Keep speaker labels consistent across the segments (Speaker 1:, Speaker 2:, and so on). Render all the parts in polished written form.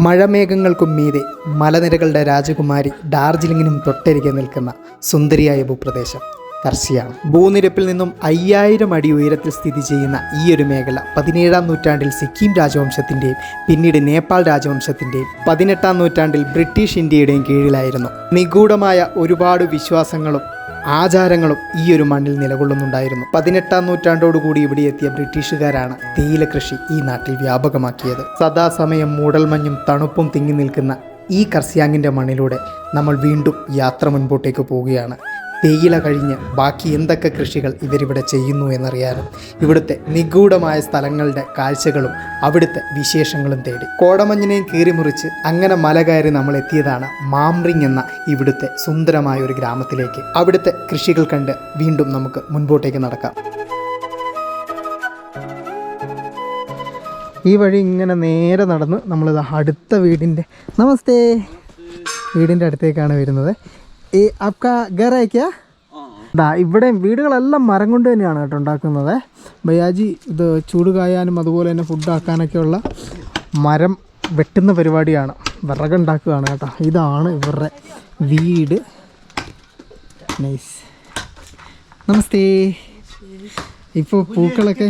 Speaker 1: മഴമേഘങ്ങൾക്കും മീതെ മലനിരകളുടെ രാജകുമാരി ഡാർജിലിങ്ങിനും തൊട്ടരികെ നിൽക്കുന്ന സുന്ദരിയായ ഭൂപ്രദേശം കർസിയാണ്. ഭൂനിരപ്പിൽ നിന്നും 5000 അടി ഉയരത്തിൽ സ്ഥിതി ചെയ്യുന്ന ഈ ഒരു മേഖല 17-ാം നൂറ്റാണ്ടിൽ സിക്കിം രാജവംശത്തിൻ്റെയും പിന്നീട് നേപ്പാൾ രാജവംശത്തിൻ്റെയും 18-ാം നൂറ്റാണ്ടിൽ ബ്രിട്ടീഷ് ഇന്ത്യയുടെയും കീഴിലായിരുന്നു. നിഗൂഢമായ ഒരുപാട് വിശ്വാസങ്ങളും ആചാരങ്ങളും ഈ ഒരു മണ്ണിൽ നിലകൊള്ളുന്നുണ്ടായിരുന്നു. 18-ാം നൂറ്റാണ്ടോടുകൂടി ഇവിടെ എത്തിയ ബ്രിട്ടീഷുകാരാണ് തേയില കൃഷി ഈ നാട്ടിൽ വ്യാപകമാക്കിയത്. സദാസമയം മൂടൽമഞ്ഞും തണുപ്പും തിങ്ങി നിൽക്കുന്ന ഈ കർസിയാങ്ങിൻ്റെ മണ്ണിലൂടെ നമ്മൾ വീണ്ടും യാത്ര മുൻപോട്ടേക്ക് പോവുകയാണ്. തേയില കഴിഞ്ഞ് ബാക്കി എന്തൊക്കെ കൃഷികൾ ഇവരിവിടെ ചെയ്യുന്നു എന്നറിയാനും ഇവിടുത്തെ നിഗൂഢമായ സ്ഥലങ്ങളുടെ കാഴ്ചകളും അവിടുത്തെ വിശേഷങ്ങളും തേടി കോടമഞ്ഞിനെയും കീറിമുറിച്ച് അങ്ങനെ മല കയറി നമ്മൾ എത്തിയതാണ് മാംറിങ് എന്ന ഇവിടുത്തെ സുന്ദരമായ ഒരു ഗ്രാമത്തിലേക്ക്. അവിടുത്തെ കൃഷികൾ കണ്ട് വീണ്ടും നമുക്ക് മുൻപോട്ടേക്ക് നടക്കാം. ഈ വഴി ഇങ്ങനെ നേരെ നടന്ന് നമ്മളിത് അടുത്ത വീടിൻ്റെ അടുത്തേക്കാണ് വരുന്നത്. ഈ ആപ്കാ ഘർ ഹൈ ക്യാ? ഇവിടെ വീടുകളെല്ലാം മരം കൊണ്ട് തന്നെയാണ് കേട്ടോ ഉണ്ടാക്കുന്നത്. ഭയ്യാജി ഇത് ചൂട് കായാനും അതുപോലെ തന്നെ ഫുഡ് ആക്കാനൊക്കെയുള്ള മരം വെട്ടുന്ന പരിപാടിയാണ്, വിറകുണ്ടാക്കുകയാണ് കേട്ടോ. ഇതാണ് ഇവരുടെ വീട്. നൈസ്. നമസ്തേ. ഇപ്പോൾ പൂക്കളൊക്കെ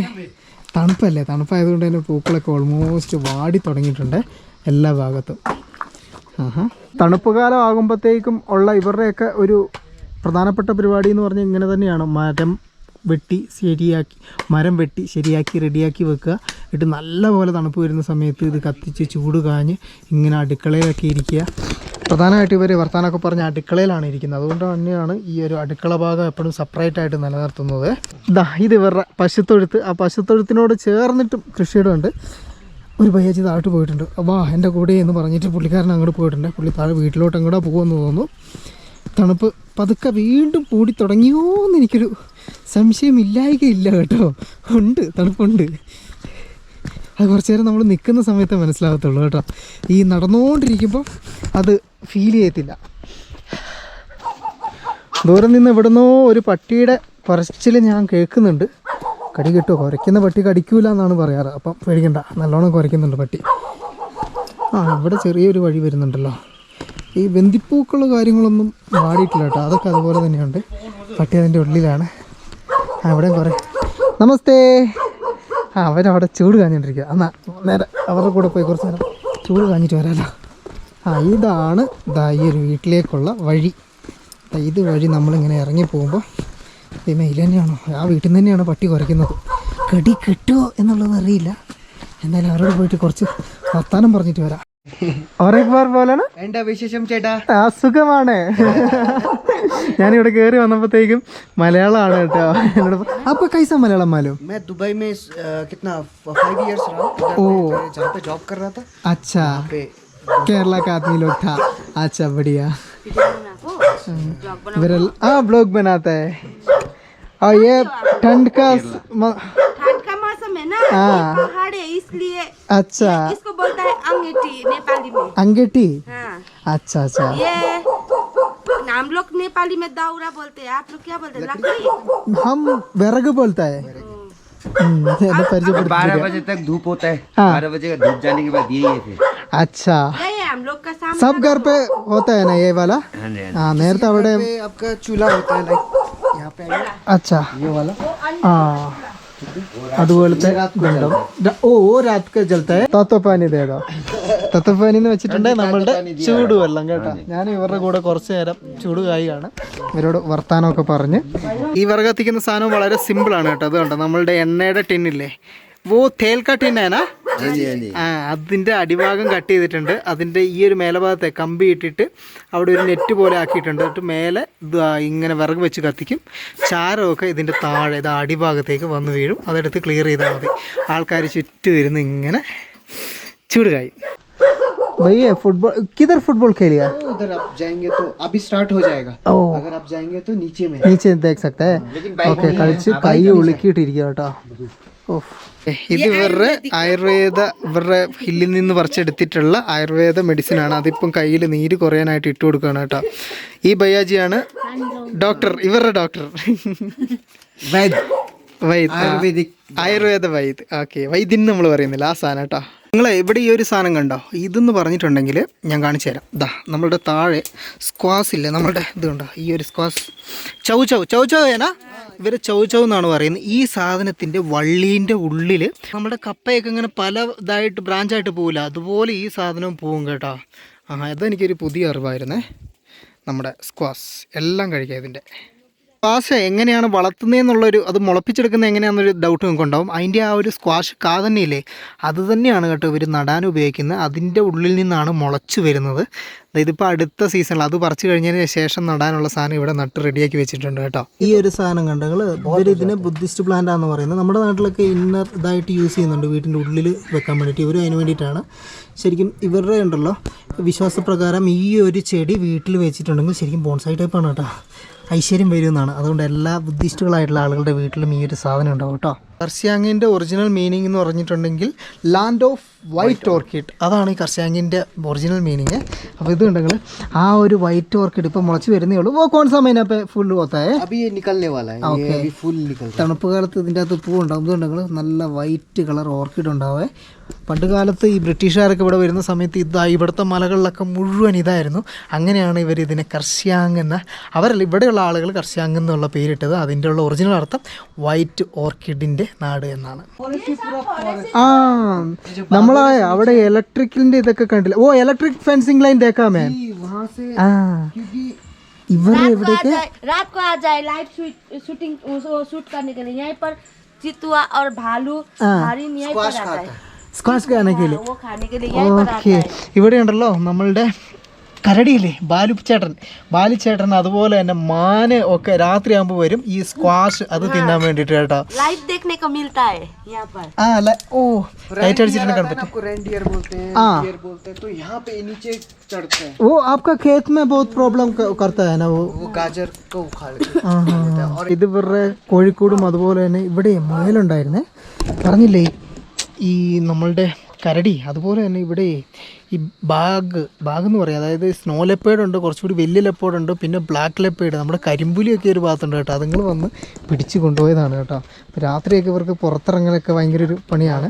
Speaker 1: തണുപ്പായതുകൊണ്ട് തന്നെ പൂക്കളൊക്കെ ഓൾമോസ്റ്റ് വാടി തുടങ്ങിയിട്ടുണ്ട് എല്ലാ ഭാഗത്തും. തണുപ്പ് കാലം ആകുമ്പോഴത്തേക്കും ഉള്ള ഇവരുടെയൊക്കെ ഒരു പ്രധാനപ്പെട്ട പരിപാടി എന്ന് പറഞ്ഞാൽ ഇങ്ങനെ തന്നെയാണ്. മരം വെട്ടി ശരിയാക്കി റെഡിയാക്കി വെക്കുക. എന്നിട്ട് നല്ലപോലെ തണുപ്പ് വരുന്ന സമയത്ത് ഇത് കത്തിച്ച് ചൂട് കാഞ്ഞ് ഇങ്ങനെ അടുക്കളയിലൊക്കെ ഇരിക്കുക. പ്രധാനമായിട്ട് ഇവർ വർത്താനമൊക്കെ പറഞ്ഞ് അടുക്കളയിലാണ് ഇരിക്കുന്നത്. അതുകൊണ്ട് തന്നെയാണ് ഈ ഒരു അടുക്കള ഭാഗം എപ്പോഴും സെപ്പറേറ്റ് ആയിട്ട് നിലനിർത്തുന്നത്. ഇത് ഇവരുടെ പശുത്തൊഴുത്ത്. ആ പശുത്തൊഴുത്തിനോട് ചേർന്നിട്ടും കൃഷിയിടമുണ്ട്. ഒരു ഭയ്യാജി താഴോട്ട് പോയിട്ടുണ്ട്. എൻ്റെ കൂടെ എന്ന് പറഞ്ഞിട്ട് പുള്ളിക്കാരൻ അങ്ങോട്ട് പോയിട്ടുണ്ട്. പുള്ളി താഴെ വീട്ടിലോട്ട് അങ്ങോട്ടാ പോകുമെന്ന് തോന്നുന്നു. തണുപ്പ് പതുക്കെ വീണ്ടും കൂടി തുടങ്ങിയോ എന്ന് എനിക്കൊരു സംശയമില്ലായികയില്ല കേട്ടോ. ഉണ്ട്, തണുപ്പുണ്ട്. അത് കുറച്ച് നേരം നമ്മൾ നിൽക്കുന്ന സമയത്ത് മനസ്സിലാകത്തുള്ളൂ കേട്ടോ. ഈ നടന്നുകൊണ്ടിരിക്കുമ്പോൾ അത് ഫീൽ ചെയ്യത്തില്ല. ദൂരം നിന്ന് എവിടുന്നോ ഒരു പട്ടിയുടെ കുറച്ചിൽ ഞാൻ കേൾക്കുന്നുണ്ട്. കടി കിട്ടുമോ? കുരയ്ക്കുന്ന പട്ടി കടിക്കൂല എന്നാണ് പറയാറ്. അപ്പം പേടിക്കണ്ട, നല്ലോണം കുരയ്ക്കുന്നുണ്ട് പട്ടി. ഇവിടെ ചെറിയൊരു വഴി വരുന്നുണ്ടല്ലോ. ഈ ബന്ദിപ്പൂക്കളുടെ കാര്യങ്ങളൊന്നും വാടിയിട്ടില്ല കേട്ടോ. അതൊക്കെ അതുപോലെ തന്നെയുണ്ട്. പട്ടി അതിൻ്റെ ഉള്ളിലാണ്. ഇവിടെ കുറേ നമസ്തേ. അവരവിടെ ചൂട് കാഞ്ഞിട്ടിരിക്കുക. എന്നാൽ നേരെ അവരുടെ കൂടെ പോയി കുറച്ച് നേരം ചൂട് കാഞ്ഞിട്ട് വരാമല്ലോ. ഇതാണ് ഈ ഒരു വീട്ടിലേക്കുള്ള വഴി. ഇത് വഴി നമ്മളിങ്ങനെ ഇറങ്ങി പോകുമ്പോൾ പിന്നെ ഇതിൽ തന്നെയാണോ ആ വീട്ടിൽ നിന്ന് തന്നെയാണ് പട്ടി കുറയ്ക്കുന്നത്. കടി കിട്ടുമോ എന്നുള്ളത് അറിയില്ല. എന്തായാലും അവരോട് പോയിട്ട് കുറച്ച് വർത്താനം പറഞ്ഞിട്ട് വരാം. പോലാണ് എൻ്റെ വിശേഷം ചേട്ടാ. സുഖമാണ്. ഞാനിവിടെ കയറി വന്നപ്പോഴത്തേക്കും മലയാളമാണ് കേട്ടോ. എന്നോട് അപ്പോൾ കൈസ മലയാളം മാലൂം?
Speaker 2: दुबई में कितना 5 years रहा. जहाँ पे जॉब कर रहा था.
Speaker 1: अच्छा, केरला का आदमी लोग था. अच्छा, बढ़िया. ब्लॉग बनाता है. और ये ठंड का
Speaker 3: मौसम है ना, ये पहाड़ है इसलिए.
Speaker 1: अच्छा,
Speaker 3: इसको बोलता है अंगेटी नेपाली में.
Speaker 1: अंगेटी.
Speaker 3: हाँ.
Speaker 1: अच्छा.
Speaker 3: ये हम लोग नेपाली में दाउरा बोलते हैं. आप लोग क्या बोलते हैं? लकड़ी.
Speaker 1: हम विरग बोलता है.
Speaker 2: 12 बजे तक धूप होता है. 12 बजे का धूप जाने के बाद यही है.
Speaker 1: अच्छा,
Speaker 3: हम लोग का सामने
Speaker 1: सब घर पे होता है ना ये वाला? हाँ, നേരത്തെ അവിടെ
Speaker 2: आपका चूल्हा होता है लाइक यहाँ पे.
Speaker 1: अच्छा,
Speaker 2: ये वाला.
Speaker 1: അതുപോലത്തെ രാത് ഒക്കെ ജലത്തെ തത്വപ്പാനി ദേതോ. തത്വപ്പാനി എന്ന് വെച്ചിട്ടുണ്ടെങ്കിൽ നമ്മളുടെ ചൂടുവെള്ളം കേട്ടോ. ഞാൻ ഇവരുടെ കൂടെ കുറച്ച് നേരം ചൂട് കായാണ്. ഇവരോട് വർത്താനമൊക്കെ പറഞ്ഞ് ഈ വിറക് കത്തിക്കുന്ന സാധനം വളരെ സിമ്പിളാണ് കേട്ടോ. അത് കണ്ടോ, നമ്മളുടെ എണ്ണയുടെ ടിന്നില്ലേ, തേൽ കാ ടിന്നാണ്. അതിൻ്റെ അടിഭാഗം കട്ട് ചെയ്തിട്ടുണ്ട്. അതിൻ്റെ ഈ ഒരു മേലഭാഗത്തെ കമ്പി ഇട്ടിട്ട് അവിടെ ഒരു നെറ്റ് പോലെ ആക്കിയിട്ടുണ്ട്. എന്നിട്ട് മേലെ ഇത് ഇങ്ങനെ വിറക് വെച്ച് കത്തിക്കും. ചാരമൊക്കെ ഇതിൻ്റെ താഴെ ഇത് അടിഭാഗത്തേക്ക് വന്ന് വീഴും. അതെടുത്ത് ക്ലിയർ ചെയ്താൽ മതി. ആൾക്കാർ ചുറ്റും ഇരുന്ന് ഇങ്ങനെ ചൂട് കായും. भैया फुटबॉल किधर फुटबॉल खेलिए?
Speaker 2: उधर आप जाएंगे तो अभी स्टार्ट हो जाएगा. अगर आप जाएंगे तो नीचे
Speaker 1: देख सकते हैं. ഓക്കെ, കളിച്ച് കൈ ഉളുക്കിയിട്ടിരിക്കുക കേട്ടോ. ഇത് ഇവരുടെ ഇവരുടെ ഹില്ലിൽ നിന്ന് പറിച്ചെടുത്തിട്ടുള്ള ആയുർവേദ മെഡിസിൻ ആണ്. അതിപ്പം കയ്യിൽ നീര് കുറയാനായിട്ട് ഇട്ട് കൊടുക്കുകയാണ് കേട്ടോ. ഈ ഭയ്യാജിയാണ് ഡോക്ടർ, ഇവരുടെ ഡോക്ടർ. വൈദ്യ ആയുർവേദ വൈദ്യ. ഓക്കെ, വൈദ്യൻ നമ്മൾ പറയുന്നില്ല, ആ സാധനം കേട്ടോ. നിങ്ങൾ ഇവിടെ ഈ ഒരു സാധനം കണ്ടോ, ഇതെന്ന് പറഞ്ഞിട്ടുണ്ടെങ്കിൽ ഞാൻ കാണിച്ചു തരാം. ഇതാ നമ്മളുടെ താഴെ സ്ക്വാസ് ഇല്ലേ, നമ്മളുടെ ഇത് കണ്ടോ, ഈ ഒരു സ്ക്വാസ് ചൗ ഏനാ ഇവർ ചൗ എന്നാണ് പറയുന്നത്. ഈ സാധനത്തിൻ്റെ വള്ളീൻ്റെ ഉള്ളിൽ നമ്മുടെ കപ്പയൊക്കെ ഇങ്ങനെ പല ഇതായിട്ട് ബ്രാഞ്ചായിട്ട് പോകില്ല, അതുപോലെ ഈ സാധനവും പോവും കേട്ടോ. അതെനിക്കൊരു പുതിയ അറിവായിരുന്നേ. നമ്മുടെ സ്ക്വാസ് എല്ലാം കഴിക്കാം. ഇതിൻ്റെ സ്ക്വാഷ് എങ്ങനെയാണ് വളർത്തുന്നതെന്നുള്ളൊരു, അത് മുളപ്പിച്ചെടുക്കുന്നത് എങ്ങനെയാണെന്നൊരു ഡൗട്ട് നിങ്ങൾക്ക് ഉണ്ടാവും. അതിൻ്റെ ആ ഒരു സ്ക്വാഷ് തന്നെയില്ലേ, അത് തന്നെയാണ് കേട്ടോ ഇവർ നടാൻ ഉപയോഗിക്കുന്നത്. അതിൻ്റെ ഉള്ളിൽ നിന്നാണ് മുളച്ച് വരുന്നത്. ഇതിപ്പോൾ അടുത്ത സീസണിൽ അത് പറിച്ചു കഴിഞ്ഞതിന് ശേഷം നടാനുള്ള സാധനം ഇവിടെ നട്ട് റെഡിയാക്കി വെച്ചിട്ടുണ്ട് കേട്ടോ. ഈ ഒരു സാധനം കണ്ടങ്ങൾ ഇവർ ഇതിനെ ബുദ്ധിസ്റ്റ് പ്ലാന്റാണെന്ന് പറയുന്നത്. നമ്മുടെ നാട്ടിലൊക്കെ ഇന്നർ ഇതായിട്ട് യൂസ് ചെയ്യുന്നുണ്ട് വീട്ടിൻ്റെ ഉള്ളിൽ വെക്കാൻ വേണ്ടിയിട്ട്. ഇവർ അതിന് വേണ്ടിയിട്ടാണ്. ശരിക്കും ഇവരുടെ ഉണ്ടല്ലോ വിശ്വാസപ്രകാരം ഈ ഒരു ചെടി വീട്ടിൽ വെച്ചിട്ടുണ്ടെങ്കിൽ ശരിക്കും ബോൺസായി ടൈപ്പാണ് കേട്ടോ, ഐശ്വര്യം വരുമെന്നാണ്. അതുകൊണ്ട് എല്ലാ ബുദ്ധിസ്റ്റുകളായിട്ടുള്ള ആളുകളുടെ വീട്ടിലും ഈ ഒരു സാധനം ഉണ്ടാവും കേട്ടോ. കർഷ്യാങ്ങിൻ്റെ ഒറിജിനൽ മീനിങ് എന്ന് പറഞ്ഞിട്ടുണ്ടെങ്കിൽ ലാൻഡ് ഓഫ് വൈറ്റ് ഓർക്കിഡ്, അതാണ് ഈ കർഷ്യാങ്ങിൻ്റെ ഒറിജിനൽ മീനിങ്. അപ്പോൾ ഇത് ഉണ്ടെങ്കിൽ ആ ഒരു വൈറ്റ് ഓർക്കിഡ് ഇപ്പോൾ മുളച്ച് വരുന്നേ ഉള്ളൂ. ഓ കോൺ സമയം അപ്പോൾ ഫുൾ പോത്തായേ തണുപ്പ് കാലത്ത് ഇതിൻ്റെ അകത്ത് പൂ ഉണ്ടാകും. ഇതുണ്ടെങ്കിൽ നല്ല വൈറ്റ് കളർ ഓർക്കിഡ് ഉണ്ടാവേ. പണ്ട് കാലത്ത് ഈ ബ്രിട്ടീഷുകാരൊക്കെ ഇവിടെ വരുന്ന സമയത്ത് ഇവിടുത്തെ മലകളിലൊക്കെ മുഴുവൻ ഇതായിരുന്നു. അങ്ങനെയാണ് ഇവർ ഇതിനെ കർഷ്യാങ് എന്ന, അവരല്ല ഇവിടെയുള്ള ആളുകൾ കർഷ്യാങ് എന്നുള്ള പേരിട്ടത്. അതിൻ്റെ ഉള്ള ഒറിജിനൽ അർത്ഥം വൈറ്റ് ഓർക്കിഡിൻ്റെ നാട് എന്നാണ്. നമ്മളെ അവിടെ ഇലക്ട്രിക്കിന്റെ ഇതൊക്കെ കണ്ടില്ല. ഓ ഇലക്ട്രിക് ഫെൻസിംഗ് ലൈൻ ദേക്കാമേ. ഇവർ എവിടേക്ക്
Speaker 3: रात को आ जाए लाइव शूटिंग शूट करने के लिए यहीं पर चितुआ और भालू हरिन यहीं पर आता है
Speaker 1: സ്ക്വാഷ് खाने के लिए.
Speaker 3: वो खाने के लिए यहीं पर आता है.
Speaker 1: ഇവിടെ ഉണ്ടല്ലോ നമ്മളുടെ കരടിയില്ലേ ബാലിച്ചേട്ടൻ അതുപോലെ തന്നെ മാന് ഒക്കെ രാത്രിയാകുമ്പോൾ വരും ഈ സ്ക്വാഷ് അത് തിന്നാൻ വേണ്ടിയിട്ട് കേട്ടോ.
Speaker 3: लाइव देखने को मिलता है यहाँ पर.
Speaker 1: ഓ ലൈറ്റ് അടിച്ചിട്ട് കാണാൻ പറ്റും.
Speaker 2: रेनडियर बोलते हैं, डियर बोलते हैं, तो यहाँ पे नीचे चढ़ते हैं.
Speaker 1: वो आपका खेत में बहुत प्रॉब्लम करता है ना वो
Speaker 2: गाजर को उखाड़ के.
Speaker 1: ഇത് ഇവരുടെ കോഴിക്കോടും അതുപോലെ തന്നെ ഇവിടെ മുയലുണ്ടായിരുന്നേ. പറഞ്ഞില്ലേ ഈ നമ്മളുടെ കരടി, അതുപോലെ തന്നെ ഇവിടെ ഈ ബാഗ് എന്ന് പറയും. അതായത് സ്നോ ലെപ്പേഡ് ഉണ്ട്, കുറച്ചുകൂടി വലിയ ലെപ്പേഡ് ഉണ്ട്, പിന്നെ ബ്ലാക്ക് ലെപ്പേഡ്, നമ്മുടെ കരിമ്പുലിയൊക്കെ ഒരു ഭാഗത്തുണ്ട് കേട്ടോ. അതുങ്ങൾ വന്ന് പിടിച്ച് കൊണ്ടുപോയതാണ് കേട്ടോ. അപ്പോൾ രാത്രിയൊക്കെ ഇവർക്ക് പുറത്തിറങ്ങലൊക്കെ ഭയങ്കര ഒരു പണിയാണ്.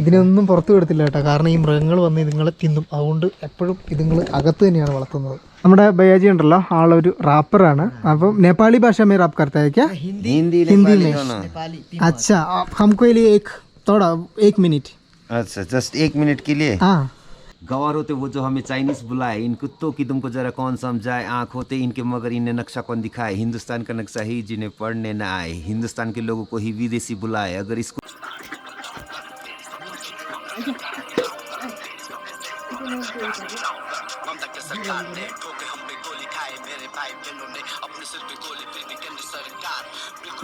Speaker 1: ഇതിനൊന്നും പുറത്ത് വിടത്തില്ല കേട്ടോ, കാരണം ഈ മൃഗങ്ങൾ വന്ന് ഇതുങ്ങളെ തിന്നും. അതുകൊണ്ട് എപ്പോഴും ഇതുങ്ങൾ അകത്ത് തന്നെയാണ് വളർത്തുന്നത്. നമ്മുടെ ബയാജി ഉണ്ടല്ലോ, ആളൊരു റാപ്പറാണ്. അപ്പം നേപ്പാളി ഭാഷ में റാപ്പ് करता है क्या? हिंदी में. अच्छा हमको लिए एक मिनट.
Speaker 4: अच्छा जस्ट 1 मिनट के लिए.
Speaker 1: हाँ
Speaker 4: गवार होते वो जो हमें चाइनीज बुलाए, इन कुत्तों की तुमको जरा कौन समझाए. आँख होते इनके मगर इन्हें नक्शा कौन दिखाए. हिंदुस्तान का नक्शा ही जिन्हें पढ़ने न आए. हिंदुस्तान के लोगों को ही विदेशी बुलाए. अगर इसको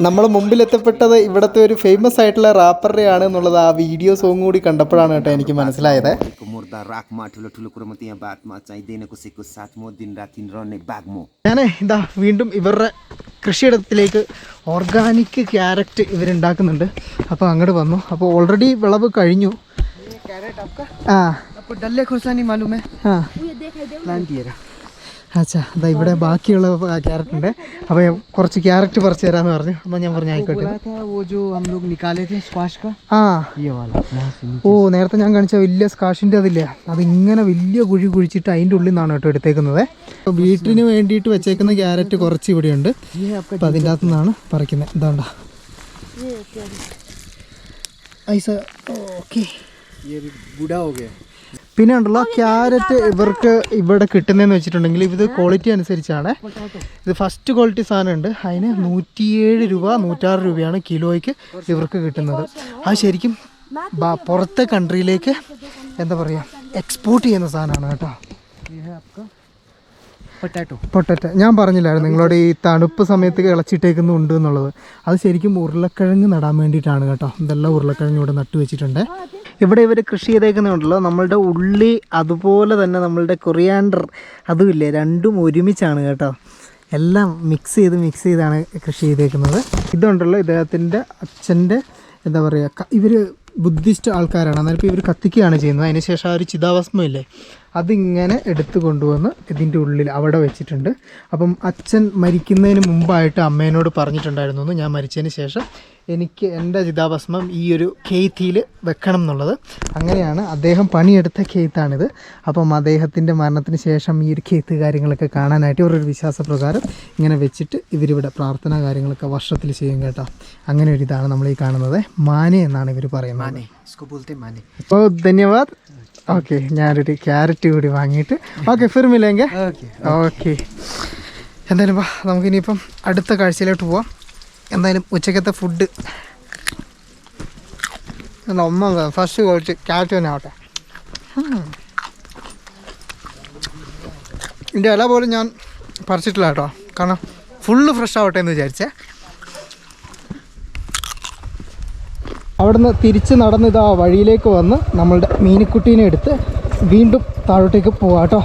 Speaker 1: നമ്മൾ മുമ്പിലെത്തപ്പെട്ടത് ഇവിടുത്തെ ഒരു ഫേമസ് ആയിട്ടുള്ള റാപ്പറുടെയാണ് എന്നുള്ളത് ആ വീഡിയോ സോങ് കൂടി കണ്ടപ്പോഴാണ് കേട്ടോ എനിക്ക് മനസ്സിലായത്. ഞാൻ ഇതാ വീണ്ടും ഇവരുടെ കൃഷിയിടത്തിലേക്ക് ഓർഗാനിക് ക്യാരറ്റ് ഇവരുണ്ടാക്കുന്നുണ്ട്. അപ്പോൾ അങ്ങോട്ട് വന്നു. അപ്പോൾ ഓൾറെഡി വിളവ് കഴിഞ്ഞു.
Speaker 2: डल्ले खुर्सा नहीं मालूम है. प्लांट ये रहा.
Speaker 1: അച്ഛാ അതാ ഇവിടെ ബാക്കിയുള്ള ക്യാരറ്റ് ഉണ്ട്. അപ്പോൾ കുറച്ച് ക്യാരറ്റ് പറിച്ചു തരാമെന്ന് പറഞ്ഞു. അപ്പോൾ ഞാൻ പറഞ്ഞു ആയിക്കോട്ടെ. ഓ നേരത്തെ ഞാൻ കാണിച്ച വലിയ സ്ക്വാഷിൻ്റെ അതില്ലേ, അതിങ്ങനെ വലിയ കുഴി കുഴിച്ചിട്ട് അതിൻ്റെ ഉള്ളിൽ നിന്നാണ് കേട്ടോ എടുത്തേക്കുന്നത്. അപ്പോൾ വീട്ടിന് വേണ്ടിയിട്ട് വെച്ചേക്കുന്ന ക്യാരറ്റ് കുറച്ച് ഇവിടെയുണ്ട്. അപ്പോൾ അതിൻ്റെ അകത്തു നിന്നാണ് പറിക്കുന്നത്. ഇതാണ്ട ഐസ. ഓക്കെ പിന്നെ ഉണ്ടല്ലോ ക്യാരറ്റ് ഇവർക്ക് ഇവിടെ കിട്ടുന്നതെന്ന് വെച്ചിട്ടുണ്ടെങ്കിൽ ഇത് ക്വാളിറ്റി അനുസരിച്ചാണ്. ഇത് ഫസ്റ്റ് ക്വാളിറ്റി സാധനം ഉണ്ട്, അതിന് 107 രൂപ 106 രൂപയാണ് കിലോയ്ക്ക് ഇവർക്ക് കിട്ടുന്നത്. അത് ശരിക്കും പുറത്തെ കൺട്രിയിലേക്ക് എന്താ പറയുക എക്സ്പോർട്ട് ചെയ്യുന്ന സാധനമാണ് കേട്ടോ. പൊട്ടാറ്റോ ഞാൻ പറഞ്ഞില്ലായിരുന്നു നിങ്ങളോട് ഈ തണുപ്പ് സമയത്ത് ഇളച്ചിട്ടേക്കുന്നുണ്ട് എന്നുള്ളത്. അത് ശരിക്കും ഉരുളക്കിഴങ്ങ് നടാൻ വേണ്ടിയിട്ടാണ് കേട്ടോ. ഇതെല്ലാം ഉരുളക്കിഴങ്ങ് ഇവിടെ നട്ടു വെച്ചിട്ടുണ്ട്. ഇവിടെ ഇവർ കൃഷി ചെയ്തേക്കുന്നുണ്ടല്ലോ നമ്മളുടെ ഉള്ളി, അതുപോലെ തന്നെ നമ്മളുടെ കൊറിയാണ്ടർ അതുമില്ലേ, രണ്ടും ഒരുമിച്ചാണ് കേട്ടോ. എല്ലാം മിക്സ് ചെയ്താണ് കൃഷി ചെയ്തേക്കുന്നത്. ഇതുണ്ടല്ലോ ഇദ്ദേഹത്തിൻ്റെ അച്ഛൻ്റെ എന്താ പറയുക, ഇവർ ബുദ്ധിസ്റ്റ് ആൾക്കാരാണ്. അന്നേരം ഇവർ കത്തിക്കുകയാണ് ചെയ്യുന്നത്. അതിനുശേഷം ആ ഒരു ചിതാഭസ്മമില്ലേ അതിങ്ങനെ എടുത്തു കൊണ്ടുവന്ന് ഇതിൻ്റെ ഉള്ളിൽ അവിടെ വെച്ചിട്ടുണ്ട്. അപ്പം അച്ഛൻ മരിക്കുന്നതിന് മുമ്പായിട്ട് അമ്മേനോട് പറഞ്ഞിട്ടുണ്ടായിരുന്നു, ഞാൻ മരിച്ചതിന് ശേഷം എനിക്ക് എൻ്റെ ചിതാഭസ്മം ഈ ഒരു ഖെയ്ത്തിയിൽ വെക്കണം എന്നുള്ളത്. അങ്ങനെയാണ് അദ്ദേഹം പണിയെടുത്ത ഖെയ്ത്താണിത്. അപ്പം അദ്ദേഹത്തിൻ്റെ മരണത്തിന് ശേഷം ഈ ഒരു ഖെയ്ത്ത് കാര്യങ്ങളൊക്കെ കാണാനായിട്ട് ഇവരൊരു വിശ്വാസപ്രകാരം ഇങ്ങനെ വെച്ചിട്ട് ഇവരിവിടെ പ്രാർത്ഥനാ കാര്യങ്ങളൊക്കെ വർഷത്തിൽ ചെയ്യും കേട്ടോ. അങ്ങനെ ഒരു ഇതാണ് നമ്മൾ ഈ കാണുന്നത്. മാനെ എന്നാണ് ഇവർ പറയുന്നത്.
Speaker 2: माने इसको बोलते माने.
Speaker 1: അപ്പോൾ ധന്യവാദ്. ഓക്കെ, ഞാനൊരു ക്യാരറ്റ് കൂടി വാങ്ങിയിട്ട് ഓക്കെ ഫിർ മിലേങ്കെ. ഓക്കെ, എന്തായാലും വാ നമുക്കിനിയിപ്പം അടുത്ത കാഴ്ചയിലോട്ട് പോവാം. എന്തായാലും ഉച്ചക്കത്തെ ഫുഡ് അമ്മ ഫസ്റ്റ് കഴിച്ച് ക്യാരറ്റ് തന്നെ ആവട്ടെ. ഇതിൻ്റെ ഇല പോലും ഞാൻ പറിച്ചിട്ടില്ല കേട്ടോ, കാരണം ഫുള്ള് ഫ്രഷ് ആവട്ടെ എന്ന് വിചാരിച്ചേ. അവിടുന്ന് തിരിച്ച് നടന്ന് ഇതാ വഴിയിലേക്ക് വന്ന് നമ്മളുടെ മീനുക്കുട്ടീനെ എടുത്ത് വീണ്ടും താഴോട്ടേക്ക് പോവാം കേട്ടോ.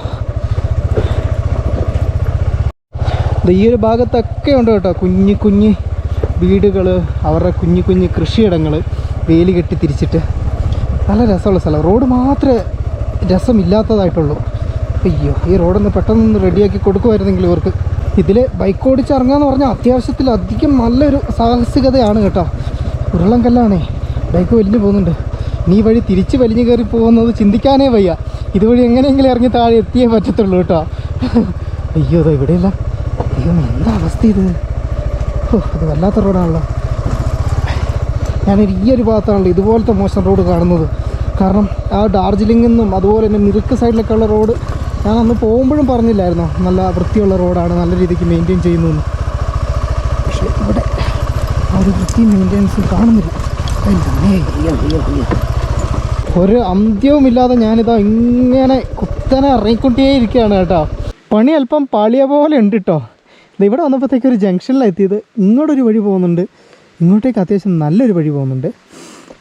Speaker 1: ഈ ഒരു ഭാഗത്തൊക്കെ ഉണ്ട് കേട്ടോ കുഞ്ഞു കുഞ്ഞ് വീടുകൾ, അവരുടെ കുഞ്ഞു കുഞ്ഞ് കൃഷിയിടങ്ങൾ വേലി കെട്ടി തിരിച്ചിട്ട് നല്ല രസമുള്ള സ്ഥലം. റോഡ് മാത്രമേ രസമില്ലാത്തതായിട്ടുള്ളൂ. അയ്യോ, ഈ റോഡൊന്ന് പെട്ടെന്നൊന്ന് റെഡിയാക്കി കൊടുക്കുമായിരുന്നെങ്കിൽ ഇവർക്ക്. ഇതിൽ ബൈക്ക് ഓടിച്ച് ഇറങ്ങാന്ന് പറഞ്ഞാൽ അത്യാവശ്യത്തിലധികം നല്ലൊരു സാഹസികതയാണ് കേട്ടോ. ഉരുളം കല്ലാണേ, ബൈക്ക് വലിഞ്ഞു പോകുന്നുണ്ട്. നീ വഴി തിരിച്ച് വലിഞ്ഞു കയറി പോകുന്നത് ചിന്തിക്കാനേ വയ്യ. ഇതുവഴി എങ്ങനെയെങ്കിലും ഇറങ്ങി താഴെ എത്തിയേ പറ്റത്തുള്ളൂ കേട്ടോ. അയ്യോ അതോ ഇവിടെയല്ല. അയ്യോ എന്താ അവസ്ഥ ഇത്? ഇത് വല്ലാത്ത റോഡാണല്ലോ. ഞാനൊരു ഈ ഒരു ഭാഗത്താണല്ലോ ഇതുപോലത്തെ മോശം റോഡ് കാണുന്നത്. കാരണം ആ ഡാർജിലിംഗിൽ നിന്നും അതുപോലെ തന്നെ മിറുക്ക് സൈഡിലൊക്കെ ഉള്ള റോഡ് ഞാൻ അന്ന് പോകുമ്പോഴും പറഞ്ഞില്ലായിരുന്നോ നല്ല വൃത്തിയുള്ള റോഡാണ്, നല്ല രീതിക്ക് മെയിൻറ്റെയിൻ ചെയ്യുന്നു. പക്ഷേ ഇവിടെ ആ ഒരു വൃത്തി മെയിൻ്റെനൻസ് കാണുന്നില്ല. ഒരു അന്ത്യവുമില്ലാതെ ഞാനിതാ ഇങ്ങനെ കുത്തനെ ഇറങ്ങിക്കൊണ്ടേ ഇരിക്കുകയാണ് കേട്ടോ. പണി അല്പം പാളിയ പോലെ ഉണ്ട് കേട്ടോ. ഇവിടെ വന്നപ്പോഴത്തേക്ക് ഒരു ജംഗ്ഷനിലാണ് എത്തിയത്. ഇങ്ങോട്ടൊരു വഴി പോകുന്നുണ്ട്, ഇങ്ങോട്ടേക്ക് അത്യാവശ്യം നല്ലൊരു വഴി പോകുന്നുണ്ട്.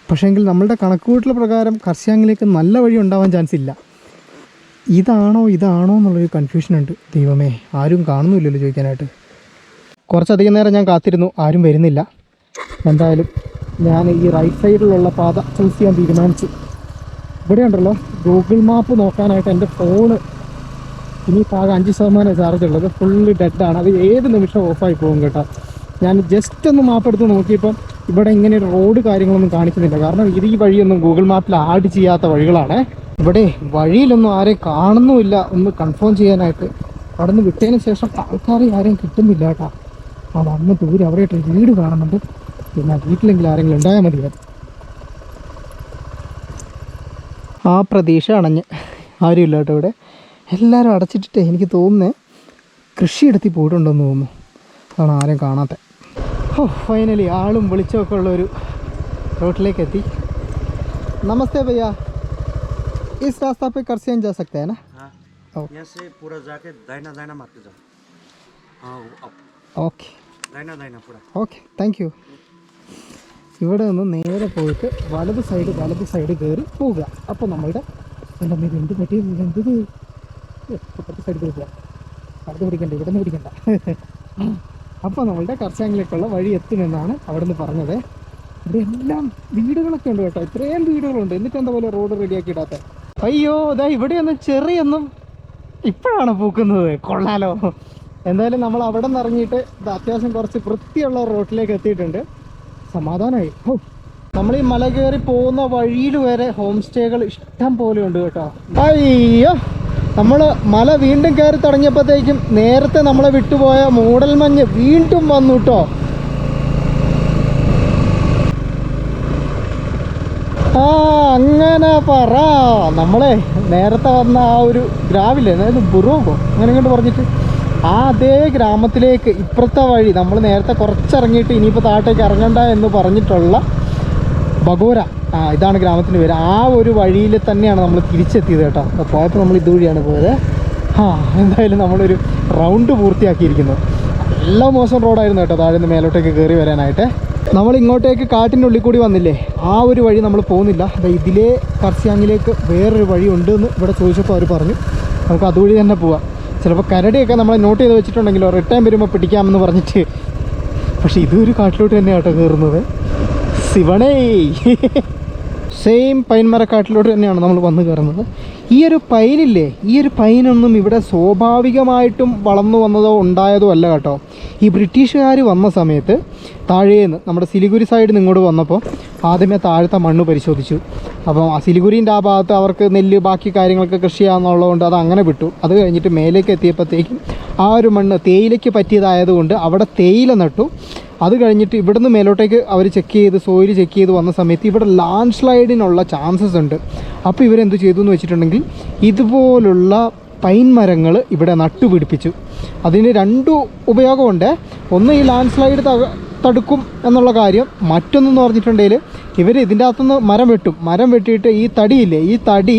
Speaker 1: പക്ഷേങ്കിൽ നമ്മളുടെ കണക്കുകൂട്ടൽ പ്രകാരം കർശാങ്ങിലേക്ക് നല്ല വഴി ഉണ്ടാവാൻ ചാൻസ് ഇല്ല. ഇതാണോ എന്നുള്ളൊരു കൺഫ്യൂഷനുണ്ട്. ദൈവമേ, ആരും കാണുന്നില്ലല്ലോ ചോദിക്കാനായിട്ട്. കുറച്ചധികം നേരം ഞാൻ കാത്തിരുന്നു, ആരും വരുന്നില്ല. എന്തായാലും ഞാൻ ഈ റൈറ്റ് സൈഡിലുള്ള പാത ചൂസ് ചെയ്യാൻ തീരുമാനിച്ചു. ഇവിടെ ഉണ്ടല്ലോ ഗൂഗിൾ മാപ്പ് നോക്കാനായിട്ട് എൻ്റെ ഫോണ് ഇനിയിപ്പോൾ ആകെ 5% ചാർജ് ഉള്ളത്, ഫുള്ള് ഡെഡാണ്. അത് ഏത് നിമിഷം ഓഫായി പോകും കേട്ടോ. ഞാൻ ജസ്റ്റ് ഒന്ന് മാപ്പ് എടുത്ത് നോക്കിയപ്പം ഇവിടെ ഇങ്ങനെ ഒരു റോഡ് കാര്യങ്ങളൊന്നും കാണിക്കുന്നില്ല. കാരണം ഇത് ഈ വഴിയൊന്നും ഗൂഗിൾ മാപ്പിൽ ആഡ് ചെയ്യാത്ത വഴികളാണ്. ഇവിടെ വഴിയിലൊന്നും ആരെയും കാണുന്നുമില്ല ഒന്ന് കൺഫേം ചെയ്യാനായിട്ട്. അവിടെ നിന്ന് വിട്ടതിന് ശേഷം ആൾക്കാരെ ആരെയും കിട്ടുന്നില്ല കേട്ടോ. ആ വന്ന് ദൂരെ അവിടെയായിട്ട് വീട് കാണുന്നുണ്ട്. പിന്നെ വീട്ടിലെങ്കിലും ആരെങ്കിലും ഉണ്ടായാൽ മതിയായിരുന്നു. ആ പ്രതീക്ഷ അണഞ്ഞ് ആരുമില്ല കേട്ടോ. ഇവിടെ എല്ലാവരും അടച്ചിട്ടിട്ട് എനിക്ക് തോന്നുന്നത് കൃഷിയിടത്തിൽ പോയിട്ടുണ്ടെന്ന് തോന്നുന്നു. അതാണ് ആരെയും കാണാത്ത. ഫൈനലി ആളും വെളിച്ചമൊക്കെ ഉള്ളൊരു റോട്ടിലേക്ക് എത്തി. നമസ്തേ भैया, इस रास्ता पे करसेन जा सकते हैं ना?
Speaker 2: हाँ,
Speaker 1: ओके
Speaker 2: यहाँ से पूरा जाके दाहिना दाहिना मारते जाओ. हाँ, वो अब
Speaker 1: ഓക്കെ
Speaker 2: दाहिना दाहिना पूरा.
Speaker 1: Okay, thank you. ഇവിടെ നിന്ന് നേരെ പോയിട്ട് വലത് സൈഡ് കയറി പോവുക. അപ്പോൾ നമ്മളുടെ എൻ്റെ മീത് എന്ത് പറ്റി എന്തത് ഇപ്പുറത്തെ സൈഡ് പോവുക. അടുത്ത് പിടിക്കണ്ട, ഇവിടെ നിന്ന് പിടിക്കണ്ട. അപ്പോൾ നമ്മളുടെ കർച്ചാങ്ങിലേക്കുള്ള വഴി എത്തുമെന്നാണ് അവിടെ നിന്ന് പറഞ്ഞത്. ഇവിടെ എല്ലാം വീടുകളൊക്കെ ഉണ്ട് കേട്ടോ, ഇത്രയും വീടുകളുണ്ട്. എന്നിട്ട് എന്താ പോലെ റോഡ് റെഡിയാക്കി ഇടാത്ത. അയ്യോ അതാ ഇവിടെയൊന്നും ചെറിയൊന്നും ഇപ്പോഴാണ് പൂക്കുന്നത്. കൊള്ളാലോ. എന്തായാലും നമ്മൾ അവിടെ നിന്ന് ഇറങ്ങിയിട്ട് ഇത് അത്യാവശ്യം കുറച്ച് വൃത്തിയുള്ള റോഡിലേക്ക് എത്തിയിട്ടുണ്ട്. സമാധാനമായി. നമ്മൾ ഈ മല കയറി പോകുന്ന വഴിയിൽ വരെ ഹോം സ്റ്റേകൾ ഇഷ്ടം പോലെ ഉണ്ട് കേട്ടോ. അയ്യോ, നമ്മൾ മല വീണ്ടും കയറി തുടങ്ങിയപ്പോഴത്തേക്കും നേരത്തെ നമ്മളെ വിട്ടുപോയ മൂടൽമഞ്ഞ് വീണ്ടും വന്നു കേട്ടോ. ആ അങ്ങനെ പറ. നമ്മളെ നേരത്തെ വന്ന ആ ഒരു ഗ്രാവില്ലേ, അതായത് ബുറോഗോ അങ്ങനെ ഇങ്ങോട്ട് പറഞ്ഞിട്ട് ആ അതേ ഗ്രാമത്തിലേക്ക് ഇപ്പുറത്തെ വഴി നമ്മൾ നേരത്തെ കുറച്ചിറങ്ങിയിട്ട് ഇനിയിപ്പോൾ താഴത്തേക്ക് ഇറങ്ങണ്ട എന്ന് പറഞ്ഞിട്ടുള്ള ബഗോര, ഇതാണ് ഗ്രാമത്തിൻ്റെ പേര്. ആ ഒരു വഴിയിൽ തന്നെയാണ് നമ്മൾ തിരിച്ചെത്തിയത് കേട്ടോ. പോയപ്പോൾ നമ്മൾ ഇതുവഴിയാണ് പോയത്. എന്തായാലും നമ്മളൊരു റൗണ്ട് പൂർത്തിയാക്കിയിരിക്കുന്നു. എല്ലാം മോശം റോഡായിരുന്നു കേട്ടോ താഴെ നിന്ന് മേലോട്ടേക്ക് കയറി വരാനായിട്ട്. നമ്മൾ ഇങ്ങോട്ടേക്ക് കാട്ടിൻ്റെ ഉള്ളിൽ കൂടി വന്നില്ലേ, ആ ഒരു വഴി നമ്മൾ പോകുന്നില്ല. ഇതിലേ കർസിയാങ്ങിലേക്ക് വേറൊരു വഴി ഉണ്ടെന്ന് ഇവിടെ ചോദിച്ചപ്പോൾ അവർ പറഞ്ഞു നമുക്ക് അതുവഴി തന്നെ പോവാം. ചിലപ്പോൾ കരടിയൊക്കെ നമ്മൾ നോട്ട് ചെയ്ത് വെച്ചിട്ടുണ്ടെങ്കിലോ റിട്ടേൺ വരുമ്പോൾ പിടിക്കാമെന്ന് പറഞ്ഞിട്ട്. പക്ഷേ ഇതൊരു കാട്ടിലോട്ട് തന്നെയാണ് കേട്ടോ കയറുന്നത്. ശിവണേ സെയിം പൈൻ മരക്കാട്ടിലോട്ട് തന്നെയാണ് നമ്മൾ വന്ന് കയറുന്നത്. ഈ ഒരു പൈനില്ലേ, ഈ ഒരു പൈനൊന്നും ഇവിടെ സ്വാഭാവികമായിട്ടും വളർന്നു വന്നതോ ഉണ്ടായതോ അല്ല കേട്ടോ. ഈ ബ്രിട്ടീഷുകാർ വന്ന സമയത്ത് താഴേന്ന് നമ്മുടെ സിലിഗുരി സൈഡിൽ നിന്ന് ഇങ്ങോട്ട് വന്നപ്പോൾ ആദ്യമേ താഴത്തെ മണ്ണ് പരിശോധിച്ചു. അപ്പോൾ ആ സിലിഗുരീൻ്റെ ആ ഭാഗത്ത് അവർക്ക് നെല്ല് ബാക്കി കാര്യങ്ങളൊക്കെ കൃഷി ചെയ്യാമെന്നുള്ളതുകൊണ്ട് അത് അങ്ങനെ വിട്ടു. അത് കഴിഞ്ഞിട്ട് മേലേക്ക് എത്തിയപ്പോഴത്തേക്കും ആ ഒരു മണ്ണ് തേയിലയ്ക്ക് പറ്റിയതായതുകൊണ്ട് അവിടെ തേയില നട്ടു. അത് കഴിഞ്ഞിട്ട് ഇവിടുന്ന് മേലോട്ടേക്ക് അവർ ചെക്ക് ചെയ്ത് സോയിൽ ചെക്ക് ചെയ്ത് വന്ന സമയത്ത് ഇവിടെ ലാൻഡ് സ്ലൈഡിനുള്ള ചാൻസസ് ഉണ്ട്. അപ്പോൾ ഇവരെന്ത് ചെയ്തു എന്ന് വെച്ചിട്ടുണ്ടെങ്കിൽ ഇതുപോലുള്ള പൈൻ മരങ്ങൾ ഇവിടെ നട്ടുപിടിപ്പിച്ചു. അതിന് രണ്ട് ഉപയോഗമുണ്ട്. ഒന്ന് ഈ ലാൻഡ് സ്ലൈഡ് തടുക്കും എന്നുള്ള കാര്യം. മറ്റൊന്നെന്ന് പറഞ്ഞിട്ടുണ്ടെങ്കിൽ ഇവർ ഇതിൻ്റെ അകത്തുനിന്ന് മരം വെട്ടിയിട്ട് ഈ തടിയില്ലേ, ഈ തടി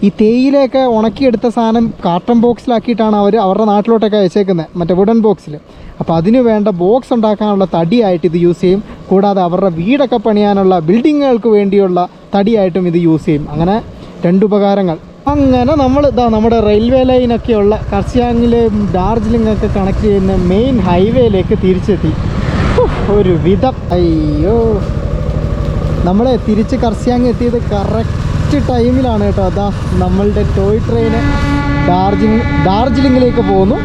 Speaker 1: ഈ തേയിലയൊക്കെ ഉണക്കിയെടുത്ത സാധനം കാർട്ടൺ ബോക്സിലാക്കിയിട്ടാണ് അവർ അവരുടെ നാട്ടിലോട്ടൊക്കെ അയച്ചേക്കുന്നത്, മറ്റേ വുഡൻ ബോക്സിൽ. അപ്പോൾ അതിന് വേണ്ട ബോക്സ് ഉണ്ടാക്കാനുള്ള തടിയായിട്ട് ഇത് യൂസ് ചെയ്യും. കൂടാതെ അവരുടെ വീടൊക്കെ പണിയാനുള്ള ബിൽഡിങ്ങുകൾക്ക് വേണ്ടിയുള്ള തടിയായിട്ടും ഇത് യൂസ് ചെയ്യും. അങ്ങനെ രണ്ട് ഉപകാരങ്ങൾ. അങ്ങനെ നമ്മൾ നമ്മുടെ റെയിൽവേ ലൈനൊക്കെയുള്ള കർസിയാങ്ങിലെയും ഡാർജിലിംഗൊക്കെ കണക്ട് ചെയ്യുന്ന മെയിൻ ഹൈവേയിലേക്ക് തിരിച്ചെത്തി. ഒരു വിധം അയ്യോ, നമ്മൾ തിരിച്ച് കർസിയാങ് എത്തിയത് കറക്റ്റ് ടൈമിലാണ് കേട്ടോ. അതാ നമ്മളുടെ ടോയ് ട്രെയിന് ഡാർജിലിംഗിലേക്ക് പോകുന്നു.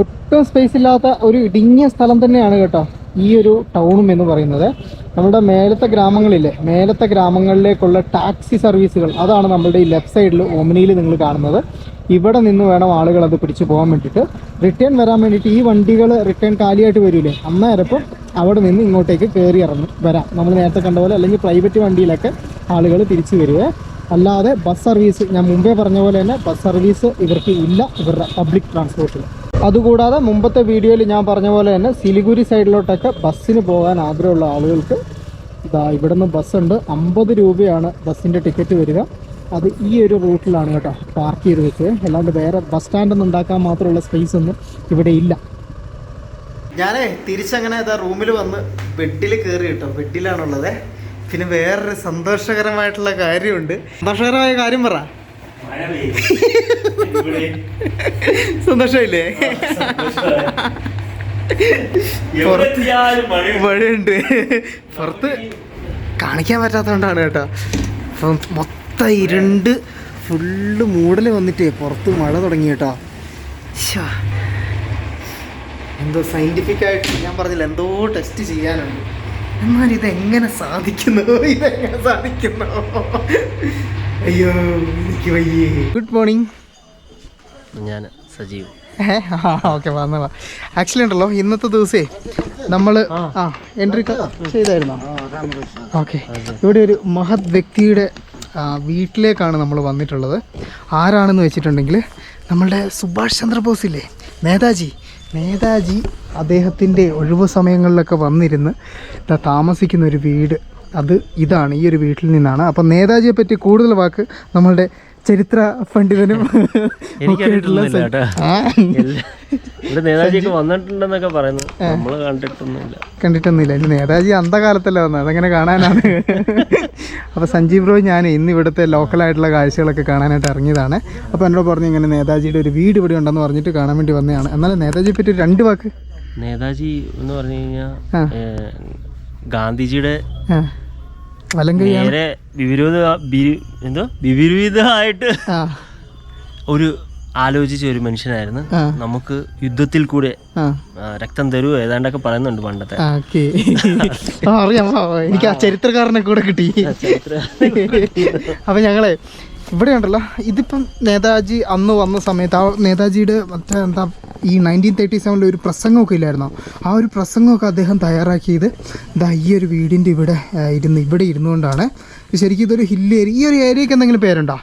Speaker 1: ഒട്ടും സ്പേസ് ഇല്ലാത്ത ഒരു ഇടുങ്ങിയ സ്ഥലം തന്നെയാണ് കേട്ടോ ഈ ഒരു ടൗണും എന്ന് പറയുന്നത്. നമ്മുടെ മേലത്തെ ഗ്രാമങ്ങളില്ലേ, മേലത്തെ ഗ്രാമങ്ങളിലേക്കുള്ള ടാക്സി സർവീസുകൾ, അതാണ് നമ്മളുടെ ഈ ലെഫ്റ്റ് സൈഡിൽ ഓമനിയിൽ നിങ്ങൾ കാണുന്നത്. ഇവിടെ നിന്ന് വേണം ആളുകൾ അത് പിടിച്ച് പോകാൻ വേണ്ടിയിട്ട്. റിട്ടേൺ വരാൻ വേണ്ടിയിട്ട് ഈ വണ്ടികൾ റിട്ടേൺ കാലിയായിട്ട് വരില്ലേ, അന്നേരപ്പം അവിടെ നിന്ന് ഇങ്ങോട്ടേക്ക് കയറി വരാം. നമ്മൾ നേരത്തെ കണ്ട പോലെ. അല്ലെങ്കിൽ പ്രൈവറ്റ് വണ്ടിയിലൊക്കെ ആളുകൾ തിരിച്ചു വരിക. അല്ലാതെ ബസ് സർവീസ്, ഞാൻ മുമ്പേ പറഞ്ഞ പോലെ തന്നെ ബസ് സർവീസ് ഇവർക്ക് ഇല്ല, ഇവരുടെ പബ്ലിക് ട്രാൻസ്പോർട്ടിൽ. അതുകൂടാതെ മുമ്പത്തെ വീഡിയോയിൽ ഞാൻ പറഞ്ഞ പോലെ തന്നെ സിലിഗുരി സൈഡിലോട്ടൊക്കെ ബസ്സിന് പോകാൻ ആഗ്രഹമുള്ള ആളുകൾക്ക് ഇതാ ഇവിടെ നിന്ന് ബസ്സുണ്ട്. 50 രൂപയാണ് ബസ്സിൻ്റെ ടിക്കറ്റ് വരിക. അത് ഈ ഒരു റൂട്ടിലാണ് കേട്ടോ പാർക്ക് ചെയ്ത് വെച്ചത്. അല്ലാണ്ട് വേറെ ബസ് സ്റ്റാൻഡൊന്നും ഉണ്ടാക്കാൻ മാത്രമുള്ള സ്പേസ് ഒന്നും ഇവിടെ ഇല്ല. ഞാനേ തിരിച്ചങ്ങനെ റൂമിൽ വന്ന് ബെഡിൽ കയറി കേട്ടോ. ബെഡിലാണുള്ളത്. പിന്നെ വേറൊരു സന്തോഷകരമായിട്ടുള്ള കാര്യമുണ്ട്. സന്തോഷകരമായ കാര്യം പറ. സന്തോഷമില്ലേ? മഴയുണ്ട് പുറത്ത്, കാണിക്കാൻ പറ്റാത്തതുകൊണ്ടാണ് കേട്ടോ. അപ്പം മൊത്തം ഇരുണ്ട് ഫുള്ള് മൂടൽ വന്നിട്ടേ പുറത്ത് മഴ തുടങ്ങി കേട്ടോ. എന്തോ സയൻറ്റിഫിക്കായിട്ട് ഞാൻ പറഞ്ഞില്ല, എന്തോ ടെസ്റ്റ് ചെയ്യാനുണ്ട്. എന്നാൽ ഇതെങ്ങനെ സാധിക്കുന്നു? അയ്യോ എനിക്ക് വയ്യേ. Good morning.
Speaker 5: ഞാൻ സജീവ്.
Speaker 1: ഓക്കെ വന്നോളാ. ആക്ച്വലി ഉണ്ടല്ലോ ഇന്നത്തെ ദിവസേ നമ്മൾ എൻട്രി ചെയ്തായിരുന്നോ? ഓക്കെ, ഇവിടെ ഒരു മഹത് വ്യക്തിയുടെ വീട്ടിലേക്കാണ് നമ്മൾ വന്നിട്ടുള്ളത്. ആരാണെന്ന് വെച്ചിട്ടുണ്ടെങ്കിൽ നമ്മളുടെ സുഭാഷ് ചന്ദ്രബോസ് ഇല്ലേ, നേതാജി അദ്ദേഹത്തിൻ്റെ ഒഴിവു സമയങ്ങളിലൊക്കെ വന്നിരുന്ന് താമസിക്കുന്ന ഒരു വീട്, അത് ഇതാണ്. ഈ ഒരു വീട്ടിൽ നിന്നാണ്. അപ്പം നേതാജിയെ പറ്റി കൂടുതൽ വാക്ക് നമ്മളുടെ ചരിത്ര പണ്ഡിതനും
Speaker 5: നേതാജിയൊക്കെ വന്നിട്ടുണ്ടെന്നൊക്കെ പറയുന്നു. നമ്മൾ കണ്ടിട്ടൊന്നുമില്ല.
Speaker 1: ഇനി നേതാജി അന്ധകാലത്തല്ലേ വന്നത്, അതെങ്ങനെ കാണാനാണ്? അപ്പോൾ സഞ്ജീവ് ബ്രോ ഞാൻ ഇന്ന് ഇവിടുത്തെ ലോക്കലായിട്ടുള്ള കാഴ്ചകളൊക്കെ കാണാനായിട്ട് ഇറങ്ങിയതാണ്. അപ്പോൾ എന്നോട് പറഞ്ഞു ഇങ്ങനെ നേതാജിയുടെ ഒരു വീട് ഇവിടെ ഉണ്ടെന്ന് പറഞ്ഞിട്ട് കാണാൻ വേണ്ടി വന്നതാണ്. എന്നാലും നേതാജിയെ പറ്റി 2 വാക്ക്.
Speaker 5: നേതാജി എന്ന് പറഞ്ഞു കഴിഞ്ഞാൽ ഗാന്ധിജിയുടെ നേരെ വിപരീതമായിട്ട് ഒരു ആലോചിച്ച ഒരു മനുഷ്യനായിരുന്നു. നമുക്ക് യുദ്ധത്തിൽ കൂടെ രക്തം തരുമോ ഏതാണ്ടൊക്കെ പറയുന്നുണ്ട് പണ്ടത്തെ.
Speaker 1: അറിയാം, എനിക്ക് ആ ചരിത്രകാരനെ കൂടെ കിട്ടി. അപ്പൊ ഞങ്ങളെ ഇവിടെ ഉണ്ടല്ലോ, ഇതിപ്പം നേതാജി അന്ന് വന്ന സമയത്ത് ആ നേതാജിയുടെ മറ്റേ എന്താ ഈ 1937 ഒരു പ്രസംഗമൊക്കെ ഇല്ലായിരുന്നോ, ആ ഒരു പ്രസംഗമൊക്കെ അദ്ദേഹം തയ്യാറാക്കിയത് ഇതാ ഈ ഒരു വീടിൻ്റെ ഇവിടെ ഇരുന്നുകൊണ്ടാണ്. ശരിക്കും ഇതൊരു ഹില്ല് ഏരിയ. ഈ ഒരു ഏരിയക്ക് എന്തെങ്കിലും പേരുണ്ടോ?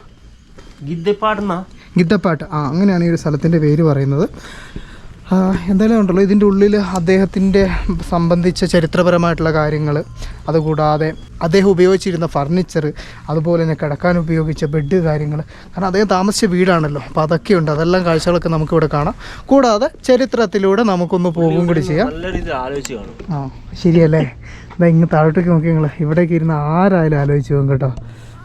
Speaker 1: ഗിദ്ദപ്പാട്ട്, അങ്ങനെയാണ് ഈ ഒരു സ്ഥലത്തിൻ്റെ പേര് പറയുന്നത്. എന്തായാലും ഉണ്ടല്ലോ ഇതിൻ്റെ ഉള്ളിൽ അദ്ദേഹത്തിൻ്റെ സംബന്ധിച്ച ചരിത്രപരമായിട്ടുള്ള കാര്യങ്ങൾ, അതുകൂടാതെ അദ്ദേഹം ഉപയോഗിച്ചിരുന്ന ഫർണിച്ചർ, അതുപോലെ തന്നെ കിടക്കാൻ ഉപയോഗിച്ച ബെഡ് കാര്യങ്ങൾ, കാരണം അദ്ദേഹം താമസിച്ച വീടാണല്ലോ, അപ്പോൾ അതൊക്കെയുണ്ട്. അതെല്ലാം കാഴ്ചകളൊക്കെ നമുക്കിവിടെ കാണാം. കൂടാതെ ചരിത്രത്തിലൂടെ നമുക്കൊന്ന് പോകും കൂടി ചെയ്യാം. ശരിയല്ലേ? ഇതാ ഇങ്ങ് താഴോട്ടേക്ക് നോക്കി നിങ്ങൾ, ഇവിടേക്ക് ഇരുന്ന് ആരായാലും ആലോചിച്ച് പോകും കേട്ടോ.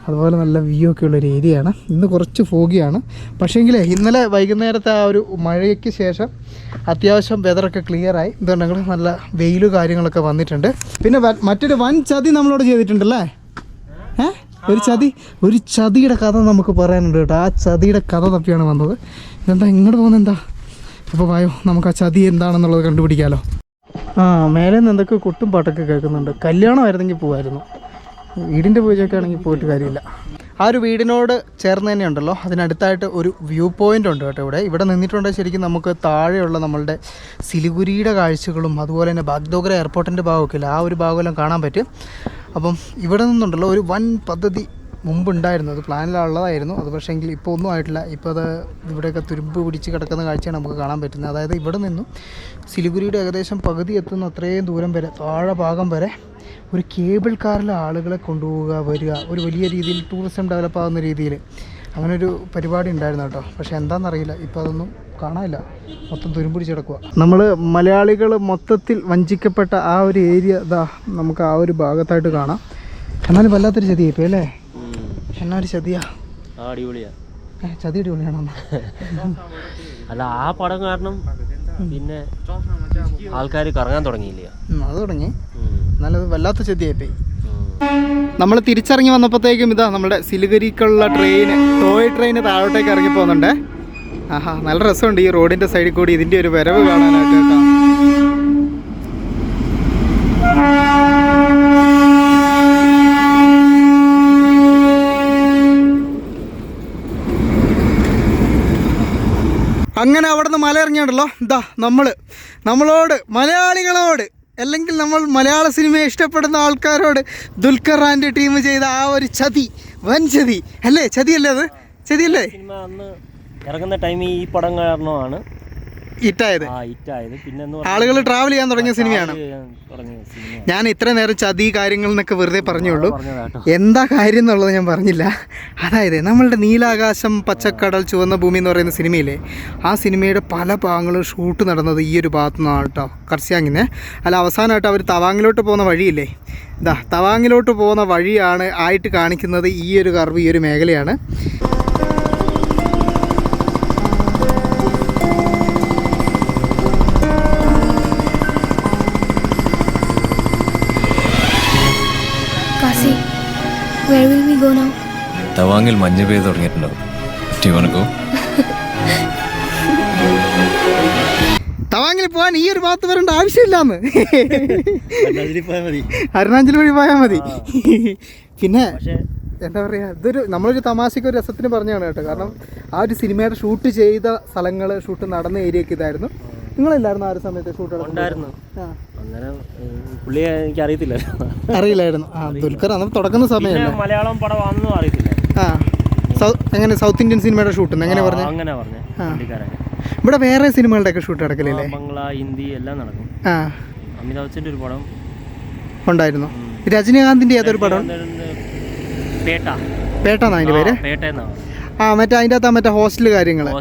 Speaker 1: അതുപോലെ നല്ല വ്യൂ ഒക്കെ ഉള്ളൊരു ഏരിയയാണ്. ഇന്ന് കുറച്ച് ഫോഗിയാണ്, പക്ഷേങ്കിൽ ഇന്നലെ വൈകുന്നേരത്തെ ആ ഒരു മഴയ്ക്ക് ശേഷം അത്യാവശ്യം വെതറൊക്കെ ക്ലിയറായി. ഇതുണ്ടെങ്കിൽ നല്ല വെയിലും കാര്യങ്ങളൊക്കെ വന്നിട്ടുണ്ട്. പിന്നെ മറ്റൊരു വൻ ചതി നമ്മളോട് ചെയ്തിട്ടുണ്ടല്ലേ? ഒരു ചതിയുടെ കഥ നമുക്ക് പറയാനുണ്ട് കേട്ടോ. ആ ചതിയുടെ കഥ തപ്പിയാണ് വന്നത്. ഇതെന്താ ഇങ്ങോട്ട് പോകുന്നത് എന്താ? അപ്പോൾ വായോ, നമുക്ക് ആ ചതി എന്താണെന്നുള്ളത് കണ്ടുപിടിക്കാമല്ലോ. മേലെ നിന്ന് എന്തൊക്കെ കൊട്ടും പാട്ടൊക്കെ കേൾക്കുന്നുണ്ട്. കല്യാണമായിരുന്നെങ്കിൽ പോകായിരുന്നു, വീടിൻ്റെ പൂജയൊക്കെ ആണെങ്കിൽ പോയിട്ട് കാര്യമില്ല. ആ ഒരു വീടിനോട് ചേർന്ന് തന്നെ ഉണ്ടല്ലോ, അതിനടുത്തായിട്ട് ഒരു വ്യൂ പോയിൻ്റ് ഉണ്ട് കേട്ടോ. ഇവിടെ നിന്നിട്ടുണ്ടെങ്കിൽ ശരിക്കും നമുക്ക് താഴെയുള്ള നമ്മളുടെ സിലിഗുരിയുടെ കാഴ്ചകളും അതുപോലെ തന്നെ ബാഗ്ഡോഗ്ര എയർപോർട്ടിൻ്റെ ഭാഗമൊക്കെ ഇല്ല, ആ ഒരു ഭാഗമെല്ലാം കാണാൻ പറ്റും. അപ്പം ഇവിടെ നിന്നുണ്ടല്ലോ ഒരു വൻ പദ്ധതി മുമ്പുണ്ടായിരുന്നു, അത് പ്ലാനിലുള്ളതായിരുന്നു. അത് പക്ഷേങ്കിൽ ഇപ്പോൾ ഒന്നും ആയിട്ടില്ല. ഇപ്പോൾ അത് ഇവിടെയൊക്കെ തുരുമ്പ് പിടിച്ച് കിടക്കുന്ന കാഴ്ചയാണ് നമുക്ക് കാണാൻ പറ്റുന്നത്. അതായത് ഇവിടെ നിന്നും സിലിഗുരിയുടെ ഏകദേശം പകുതി എത്തുന്ന അത്രയും ദൂരം വരെ, താഴെ ഭാഗം വരെ ഒരു കേബിൾ കാറിൽ ആളുകളെ കൊണ്ടുപോവുക, വരിക, ഒരു വലിയ രീതിയിൽ ടൂറിസം ഡെവലപ്പ് ആകുന്ന രീതിയിൽ അങ്ങനൊരു പരിപാടി ഉണ്ടായിരുന്നു കേട്ടോ. പക്ഷേ എന്താണെന്നറിയില്ല, ഇപ്പോൾ അതൊന്നും കാണാനില്ല, മൊത്തം തുരുമ്പിടിച്ച് കിടക്കുക. നമ്മൾ മലയാളികൾ മൊത്തത്തിൽ വഞ്ചിക്കപ്പെട്ട ആ ഒരു ഏരിയ ഇതാ നമുക്ക് ആ ഒരു ഭാഗത്തായിട്ട് കാണാം. എന്നാലും വല്ലാത്തൊരു ചതിയായിപ്പോയി അല്ലേ? എന്നാ ഒരു ചതിയാ.
Speaker 5: അടിപൊളിയാ,
Speaker 1: ചതി അടിപൊളിയാണോ?
Speaker 5: അല്ല, ആ പടം കാരണം പിന്നെ ആൾക്കാർ കറങ്ങാൻ തുടങ്ങിയില്ല.
Speaker 1: അത് തുടങ്ങി, നല്ലത് വല്ലാത്ത ചതിയായിപ്പോയി. നമ്മൾ തിരിച്ചിറങ്ങി വന്നപ്പോഴത്തേക്കും ഇതാ നമ്മുടെ സിലിഗുരിക്കുള്ള ട്രെയിന്, ടോയ് ട്രെയിന് താഴോട്ടേക്ക് ഇറങ്ങി പോകുന്നുണ്ട്. ആഹാ, നല്ല രസമുണ്ട് ഈ റോഡിൻ്റെ സൈഡിൽ കൂടി ഇതിൻ്റെ ഒരു വരവ് കാണാനായിട്ട് കേട്ടോ. അങ്ങനെ അവിടെ നിന്ന് മല ഇറങ്ങിയുണ്ടല്ലോ, ഇതാ നമ്മളോട് മലയാളികളോട്, അല്ലെങ്കിൽ നമ്മൾ മലയാള സിനിമയെ ഇഷ്ടപ്പെടുന്ന ആൾക്കാരോട് ദുൽഖർ ടീം ചെയ്ത ആ ഒരു ചതി, വൻ ചതി അല്ലേ? ചതിയല്ലേ അത്? ചതിയല്ലേ?
Speaker 5: സിനിമ അന്ന് ഇറങ്ങുന്ന ടൈം ഈ പടം കാരണമാണ്
Speaker 1: ഹിറ്റായത്.
Speaker 5: പിന്നെ
Speaker 1: ആളുകൾ ട്രാവൽ ചെയ്യാൻ തുടങ്ങിയ സിനിമയാണ്. ഞാൻ ഇത്ര നേരം ചതി കാര്യങ്ങൾ എന്നൊക്കെ വെറുതെ പറഞ്ഞുള്ളൂ, എന്താ കാര്യം എന്നുള്ളത് ഞാൻ പറഞ്ഞില്ല. അതായത് നമ്മളുടെ നീലാകാശം പച്ചക്കടൽ ചുവന്ന ഭൂമി എന്ന് പറയുന്ന സിനിമയിലെ ആ സിനിമയുടെ പല ഭാഗങ്ങളും ഷൂട്ട് നടന്നത് ഈ ഒരു ഭാഗത്തു നിന്നാണ് കേട്ടോ, കർസിയാങ്ങിന്. അല്ല, അവസാനമായിട്ട് അവർ തവാങ്ങിലോട്ട് പോകുന്ന വഴിയില്ലേ, ഇതാ തവാങ്ങിലോട്ട് പോകുന്ന വഴിയാണ് ആയിട്ട് കാണിക്കുന്നത് ഈ ഒരു കർവ്, ഈ ഒരു മേഖലയാണ്.
Speaker 6: Where will we go now?
Speaker 7: തവാങ്ങിൽ മഞ്ഞ് പെയ്ത് തുടങ്ങിയിട്ടുണ്ടാവും. Do you want to go?
Speaker 1: തവാങ്ങിൽ പോകാൻ ഈ ഒരു ഭാഗത്ത് വരേണ്ട ആവശ്യമില്ലാന്ന്, അരുണാചൽ വഴി പോയാൽ മതി. പിന്നെ എന്താ പറയുക, നമ്മളൊരു തമാശയ്ക്ക് ഒരു രസത്തിന് പറഞ്ഞതാണ് കേട്ടോ. കാരണം ആ ഒരു സിനിമയുടെ ഷൂട്ട് ചെയ്ത സ്ഥലങ്ങൾ, ഷൂട്ട് നടന്ന ഏരിയക്ക് ഇതായിരുന്നു. നിങ്ങളില്ലായിരുന്നു ആ ഒരു സമയത്ത് ഷൂട്ട്
Speaker 5: ഉണ്ടായിരുന്നു? എനിക്ക്
Speaker 1: അറിയില്ലായിരുന്നു. ദുൽഖർ അന്ന് തുടങ്ങുന്ന സമയമല്ലേ,
Speaker 5: മലയാളം പടമാണെന്നും അറിയത്തില്ല.
Speaker 1: എങ്ങനെ സൗത്ത് ഇന്ത്യൻ സിനിമയുടെ ഷൂട്ട് എങ്ങനെ പറഞ്ഞു? ഇവിടെ വേറെ സിനിമകളുടെ ഒക്കെ ഷൂട്ട് നടക്കലില്ലേ?
Speaker 5: ബംഗ്ല, ഹിന്ദി എല്ലാം നടക്കും. അമിതാഭ് ബച്ചൻ്റെ ഒരു പടം
Speaker 1: ഉണ്ടായിരുന്നു. രജനീകാന്തിന്റെ ഏതൊരു പടം? പേട്ടാന്നാ അതിന്റെ പേര്? മറ്റേ അതിൻ്റെ അകത്താ മറ്റേ ഹോസ്റ്റലും കാര്യങ്ങളും.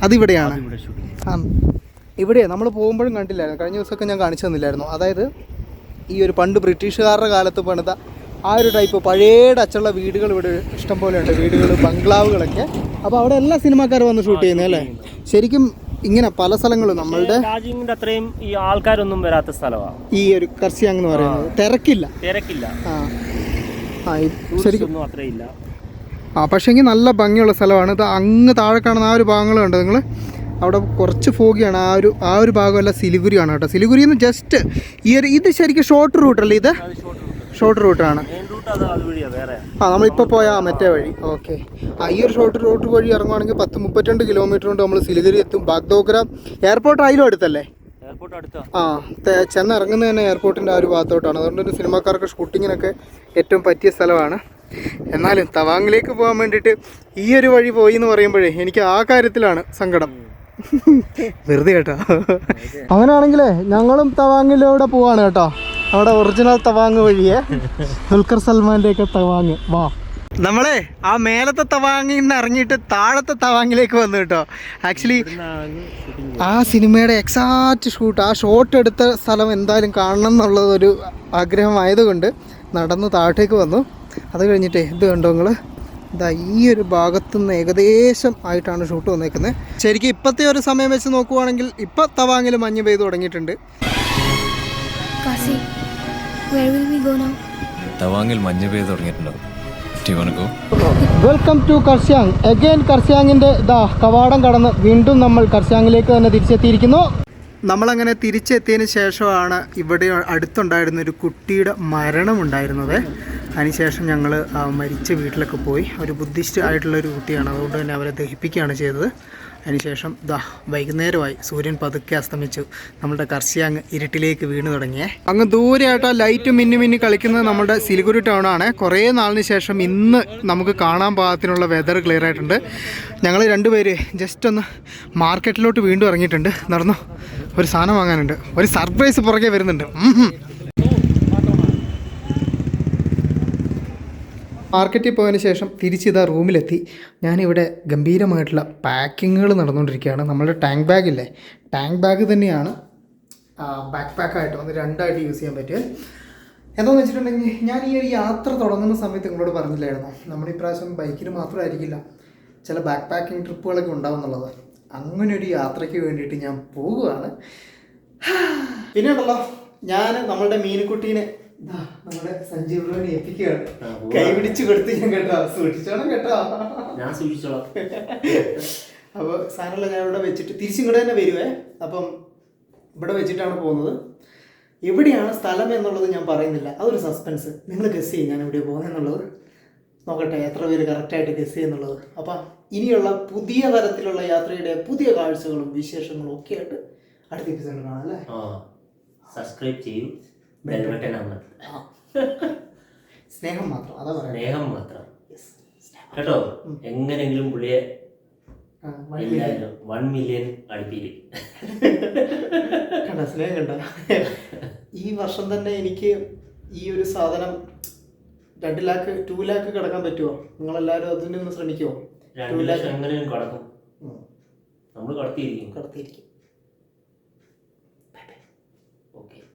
Speaker 1: അതിവിടെയാണ്. ഇവിടെ നമ്മൾ പോകുമ്പോഴും കണ്ടില്ലായിരുന്നു, കഴിഞ്ഞ ദിവസമൊക്കെ ഞാൻ കാണിച്ചു തന്നില്ലായിരുന്നു. അതായത് ഈ ഒരു പണ്ട് ബ്രിട്ടീഷുകാരുടെ കാലത്ത് പണിത ആ ഒരു ടൈപ്പ് പഴയ അച്ചുള്ള വീടുകൾ ഇവിടെ ഇഷ്ടംപോലെ ഉണ്ട്, വീടുകൾ, ബംഗ്ലാവുകളൊക്കെ. അപ്പോൾ അവിടെ എല്ലാ സിനിമാക്കാരും വന്ന് ഷൂട്ട് ചെയ്യുന്നത് അല്ലേ? ശരിക്കും ഇങ്ങനെ പല സ്ഥലങ്ങളും നമ്മളുടെ
Speaker 5: രാജ്യങ്ങളുടെ അത്രയും ഈ ആൾക്കാരൊന്നും വരാത്ത സ്ഥലമാണ് ഈ
Speaker 1: ഒരു കർസിയാങ് എന്ന് പറയുന്നത്. തിരക്കില്ല. ശരിക്കും
Speaker 5: അത്രയില്ല.
Speaker 1: പക്ഷേങ്കിൽ നല്ല ഭംഗിയുള്ള സ്ഥലമാണ്. ഇത് അങ്ങ് താഴെ കാണുന്ന ആ ഒരു ഭാഗങ്ങളും ഉണ്ട് നിങ്ങൾ, അവിടെ കുറച്ച് ഫോഗിയാണ്. ആ ഒരു ഭാഗമല്ല, സിലിഗുരിയാണ് കേട്ടോ. സിലിഗുരിയിൽ നിന്ന് ജസ്റ്റ് ഇത് ശരിക്കും ഷോർട്ട് റൂട്ടല്ലേ? ഇത് ഷോർട്ട് റൂട്ടാണ്. നമ്മളിപ്പോൾ പോയ മറ്റേ വഴി. ഓക്കെ, ഈ ഒരു ഷോർട്ട് റൂട്ട് വഴി ഇറങ്ങുവാണെങ്കിൽ 10-32 കിലോമീറ്റർ കൊണ്ട് നമ്മൾ സിലിഗുരി എത്തും. ബാഗ്ഡോഗ്ര എയർപോർട്ട് അതിലും അടുത്തല്ലേ? ചെന്ന് ഇറങ്ങുന്നത് തന്നെ എയർപോർട്ടിൻ്റെ ആ ഒരു ഭാഗത്തോട്ടാണ്. അതുകൊണ്ട് ഒരു സിനിമാക്കാർക്ക് ഷൂട്ടിങ്ങിനൊക്കെ ഏറ്റവും പറ്റിയ സ്ഥലമാണ്. എന്നാലും തവാങ്ങിലേക്ക് പോകാൻ വേണ്ടിയിട്ട് ഈ ഒരു വഴി പോയി എന്ന് പറയുമ്പോഴേ എനിക്ക് ആ കാര്യത്തിലാണ് സങ്കടം. വെറുതെ കേട്ടോ. അങ്ങനെയാണെങ്കിലേ ഞങ്ങളും തവാങ്ങിലൂടെ പോവാണ് കേട്ടോ, നമ്മുടെ ഒറിജിനൽ തവാങ് വഴിയേ, ദുൽഖർ സൽമാൻ്റെ ഒക്കെ തവാങ്. വാ, നമ്മളെ ആ മേലത്തെ തവാങ്ങിൽ നിന്ന് ഇറങ്ങിയിട്ട് താഴത്തെ തവാങ്ങിലേക്ക് വന്നു കേട്ടോ. ആക്ച്വലി ആ സിനിമയുടെ എക്സാക്റ്റ് ഷൂട്ട്, ആ ഷോട്ട് എടുത്ത സ്ഥലം എന്തായാലും കാണണം എന്നുള്ളതൊരു ആഗ്രഹമായതുകൊണ്ട് നടന്ന് താഴത്തേക്ക് വന്നു. അത് കഴിഞ്ഞിട്ട് ഇത് കണ്ടോ നിങ്ങൾ, ഇതാ ഈ ഒരു ഭാഗത്തുനിന്ന് ഏകദേശം ആയിട്ടാണ് ഷൂട്ട് വന്നേക്കുന്നത്. ശരിക്കും ഇപ്പോഴത്തെ ഒരു സമയം വെച്ച് നോക്കുവാണെങ്കിൽ ഇപ്പോൾ തവാങ്ങിൽ മഞ്ഞ് പെയ്ത് തുടങ്ങിയിട്ടുണ്ട്.
Speaker 6: Kasi, where will we go now?
Speaker 7: തവാങ്ങിൽ മഞ്ഞ് പെയ്ത് തുടങ്ങിയിട്ടുണ്ടാവും. Do you wanna go?
Speaker 1: Welcome to Kurseong. Again കർസ്യാങ്ങിൻ്റെ കവാടം കടന്ന് വീണ്ടും നമ്മൾ കർസ്യാങ്ങിലേക്ക് തന്നെ തിരിച്ചെത്തിയിരിക്കുന്നു. നമ്മളങ്ങനെ തിരിച്ചെത്തിയതിന് ശേഷമാണ് ഇവിടെ അടുത്തുണ്ടായിരുന്ന ഒരു കുട്ടിയുടെ മരണമുണ്ടായിരുന്നത്. അതിനുശേഷം ഞങ്ങൾ മരിച്ച വീട്ടിലൊക്കെ പോയി. ഒരു ബുദ്ധിസ്റ്റ് ആയിട്ടുള്ളൊരു കുട്ടിയാണ്, അതുകൊണ്ട് തന്നെ അവരെ ദഹിപ്പിക്കുകയാണ് ചെയ്തത്. അതിനുശേഷം വൈകുന്നേരമായി, സൂര്യൻ പതുക്കെ അസ്തമിച്ചു. നമ്മുടെ കർസ്യാങ് ഇരുട്ടിലേക്ക് വീണ് തുടങ്ങിയേ. അങ്ങ് ദൂരെയായിട്ട് ആ ലൈറ്റ് മിന്നി മിന്നി കളിക്കുന്നത് നമ്മുടെ സിലിഗുരി ടൗണാണ്. കുറേ നാളിന് ശേഷം ഇന്ന് നമുക്ക് കാണാൻ പാകത്തിനുള്ള വെതർ ക്ലിയർ ആയിട്ടുണ്ട്. ഞങ്ങൾ രണ്ടുപേര് ജസ്റ്റ് ഒന്ന് മാർക്കറ്റിലോട്ട് വീണ്ടും ഇറങ്ങിയിട്ടുണ്ട്. നടന്നു, ഒരു സാധനം വാങ്ങാനുണ്ട്, ഒരു സർപ്രൈസ് പുറകെ വരുന്നുണ്ട്. മാർക്കറ്റിൽ പോയതിന് ശേഷം തിരിച്ചിതാ റൂമിലെത്തി. ഞാനിവിടെ ഗംഭീരമായിട്ടുള്ള പാക്കിങ്ങുകൾ നടന്നുകൊണ്ടിരിക്കുകയാണ്. നമ്മളുടെ ടാങ്ക് ബാഗില്ലേ, ടാങ്ക് ബാഗ് തന്നെയാണ് ബാക്ക് പാക്കായിട്ട് വന്ന് രണ്ടായിട്ട് യൂസ് ചെയ്യാൻ പറ്റുക. എന്താണെന്ന് വെച്ചിട്ടുണ്ടെങ്കിൽ ഞാൻ ഈ ഒരു യാത്ര തുടങ്ങുന്ന സമയത്ത് നിങ്ങളോട് പറഞ്ഞില്ലായിരുന്നു, നമ്മളിപ്രാവശ്യം ബൈക്കിന് മാത്രമായിരിക്കില്ല ചില ബാക്ക് പാക്കിംഗ് ട്രിപ്പുകളൊക്കെ ഉണ്ടാവും എന്നുള്ളത്. അങ്ങനെ ഒരു യാത്രയ്ക്ക് വേണ്ടിയിട്ട് ഞാൻ പോവുകയാണ്. പിന്നെ ഉണ്ടല്ലോ, ഞാൻ നമ്മളുടെ മീനുക്കുട്ടീനെ നമ്മുടെ സഞ്ജീവനെ ഏൽപ്പിക്കുകയാണ്. കൈ പിടിച്ച് കൊടുത്ത് ഞാൻ കേട്ടോ, സൂക്ഷിച്ചോണം കേട്ടോ.
Speaker 5: ഞാൻ സൂക്ഷിച്ചോളാം.
Speaker 1: അപ്പോൾ സാധനമുള്ള ഞാൻ ഇവിടെ വെച്ചിട്ട് തിരിച്ചിങ്ങോട്ട് തന്നെ വരുവേ. അപ്പം ഇവിടെ വെച്ചിട്ടാണ് പോകുന്നത്. എവിടെയാണ് സ്ഥലം എന്നുള്ളത് ഞാൻ പറയുന്നില്ല, അതൊരു സസ്പെൻസ്. നിങ്ങൾ ഗസ് ചെയ്യും ഞാൻ എവിടെയാണ് പോകുന്നതെന്നുള്ളത്. നോക്കട്ടെ എത്ര പേര് കറക്റ്റായിട്ട് ഗസ് ചെയ്യുന്നുള്ളത്. അപ്പം ഇനിയുള്ള പുതിയ തരത്തിലുള്ള യാത്രയുടെ പുതിയ കാഴ്ചകളും വിശേഷങ്ങളും ഒക്കെ ആയിട്ട് അടുത്ത എപ്പിസോഡ് കാണാം അല്ലേ.
Speaker 5: സബ്സ്ക്രൈബ് ചെയ്യൂ.
Speaker 1: സ്നേഹം മാത്രം, അതാ പറയാം,
Speaker 5: സ്നേഹം മാത്രം കേട്ടോ. എങ്ങനെങ്കിലും പുള്ളിയെ 1 മില്യൺ അടുപ്പിയില്
Speaker 1: കണ്ട സ്നേഹം കണ്ട. ഈ വർഷം തന്നെ എനിക്ക് ഈ ഒരു സാധനം 2 ലാക്ക് 2 ലാക്ക് കിടക്കാൻ പറ്റുമോ? നിങ്ങളെല്ലാവരും അതിനെ ഒന്ന് ശ്രമിക്കുമോ?
Speaker 5: 2 ലക്ഷം എങ്ങനെയും കടക്കും. നമ്മൾ കടത്തിയിരിക്കും.